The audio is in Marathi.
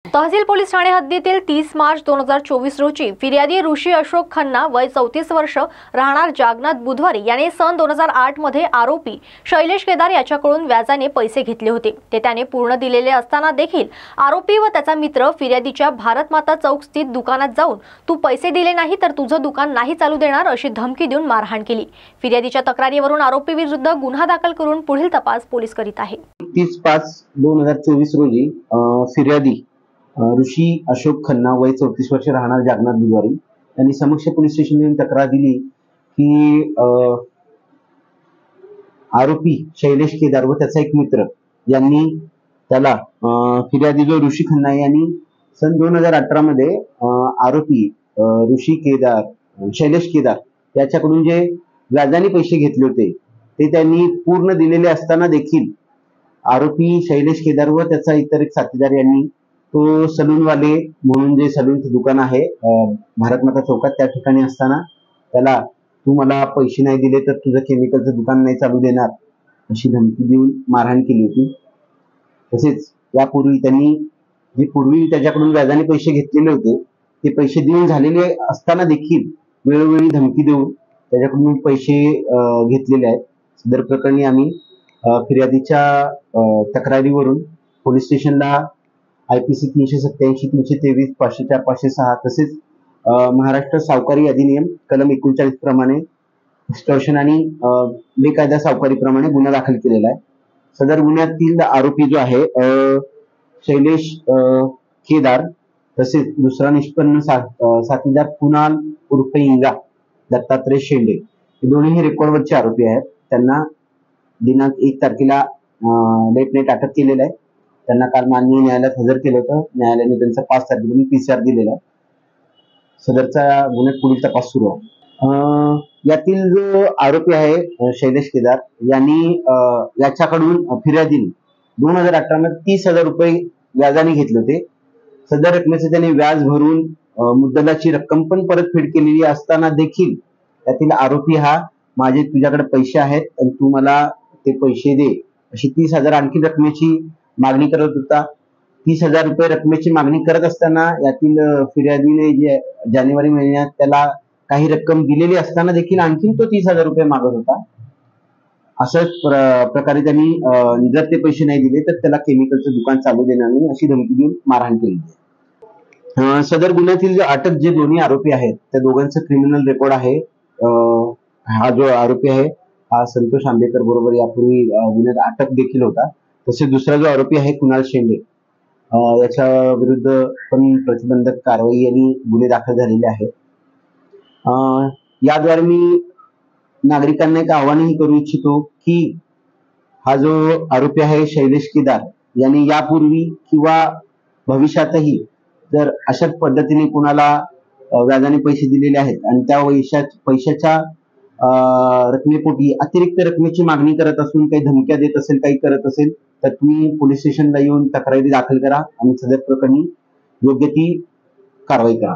तहसील पोलीस ठाणे हद्दीतील 30 मार्च 2024 रोजी फिर्यादी ऋषी अशोक खन्ना वय 34 वर्ष राहणार जागनाथ बुधवारी याने सन 2008 मध्ये आरोपी शैलेश केदार याच्याकडून व्याजाने पैसे घेतले होते। ते त्याने पूर्ण दिलेले असताना देखील आरोपी व त्याचा मित्र फिर्यादीच्या भारत माता चौक स्थित दुकानात जाऊन तू पैसे दिले नाही तर तुझं दुकान नाही चालू देणार अशी धमकी देऊन मारहाण केली। फिर्यादीच्या तक्रारीवरून आरोपी विरुद्ध गुन्हा दाखल करून पुढील तपास पोलीस करीत आहे। 30/5/2024 रोजी फिर्यादी ऋषी अशोक खन्ना वय 34 वर्ष राहणार जागनाथ बुधवारी यांनी समक्ष पोलीस स्टेशन येऊन तक्रार दिली की आरोपी शैलेश केदार व त्याचा एक मित्र यांनी त्याला फिर्यादी जो ऋषी खन्ना यांनी सन 2018 मध्ये आरोपी शैलेश केदार याच्याकडून जे व्याजाने पैसे घेतले होते ते त्यांनी पूर्ण दिलेले असताना देखील आरोपी शैलेश केदार व त्याचा इतर एक साथीदार यांनी तो सलून वाले म्हणून जे सलूनचं दुकान आहे भारत माता चौकात त्या ठिकाणी असताना त्याला तू मला पैसे नाही दिले तर तुझं केमिकलचं दुकान नाही चालू देणार अशी धमकी देऊन मारहाण केली होती। तसेच यापूर्वी त्यांनी जे पूर्वी त्याच्याकडून व्याजाने पैसे घेतलेले होते ते पैसे देऊन झालेले असताना देखील वेळोवेळी धमकी देऊन त्याच्याकडून पैसे घेतलेले आहेत। सदर प्रकरणी आम्ही फिर्यादीच्या तक्रारीवरून पोलीस स्टेशनला IPC 387, 323, 504, 506 तसेच महाराष्ट्र सावकारी अधिनियम कलम 39 प्रमाणे एक्स्टॉर्शन आणि बेकायदा सावकारी प्रमाणे गुन्हा दाखल केलेला आहे। सदर गुन्ह्यातील आरोपी जो आहे शैलेश केदार तसेच दुसरा निष्पन्न साथीदार कुणाल उर्फे इंगा दत्तात्रय शेंडे हे दोन्ही रेकॉर्डवरचे आरोपी आहेत। त्यांना दिनांक 1 तारखेला लेट नाईट अटक केलेलं आहे। त्यांना काल माननीय न्यायालयात हजर केलं होतं। न्यायालयाने त्यांचा 5 तारखेपासून PCR दिलेला आहे। सदरचा गुन्ह्यात पुढील तपास सुरू आहे। यातील जो आरोपी आहे शैलेश केदार यांनी याच्याकडून फिर्यादीने 2018 मध्ये 30,000 रुपये व्याजाने घेतले होते। सदर रकमेचे त्याने व्याज भरून मुद्दलाची रक्कम पण परतफेड केलेली असताना देखील यातील आरोपी हा माझे तुझ्याकडे पैसे आहेत आणि तू मला ते पैसे दे अशी 30,000 आणखी रकमेची मागणी करत होता। 30,000 रुपये रकमेची मागणी करत असताना यातील फिर्यादीने जे जानेवारी महिन्यात त्याला काही रक्कम दिलेली असताना देखील आणखी तो 30,000 रुपये मागत होता। अशाच प्रकारे त्यांनी जर ते पैसे नाही दिले तर त्याला केमिकलचं दुकान चालू देणार नाही अशी धमकी देऊन मारहाण केली। सदर गुन्ह्यातील जे अटक जे दोन्ही आरोपी आहेत त्या दोघांचं क्रिमिनल रेकॉर्ड आहे। हा जो आरोपी आहे हा संतोष आंबेकर बरोबर यापूर्वी गुन्ह्यात अटक देखील होता। तसेच दुसरा जो आरोपी आहे कुणाल शेंडे याच्या विरुद्ध पण प्रतिबंधक कारवाई आणि गुन्हे दाखल झालेले आहेत। याद्वारे मी नागरिकांना एक आव्हानही करू इच्छितो की हा जो आरोपी आहे शैलेश केदार यांनी यापूर्वी किंवा भविष्यातही जर अशाच पद्धतीने कुणाला व्याजाने पैसे दिलेले आहेत आणि त्या पैशाच्या रकमेपोटी अतिरिक्त रकमेची मागणी करत असून काही धमक्या देत असेल काही करत असेल तर तुम्ही पोलीस स्टेशनला येऊन तक्रारी दाखल करा आणि सदर प्रकरणी योग्य ती कारवाई करा।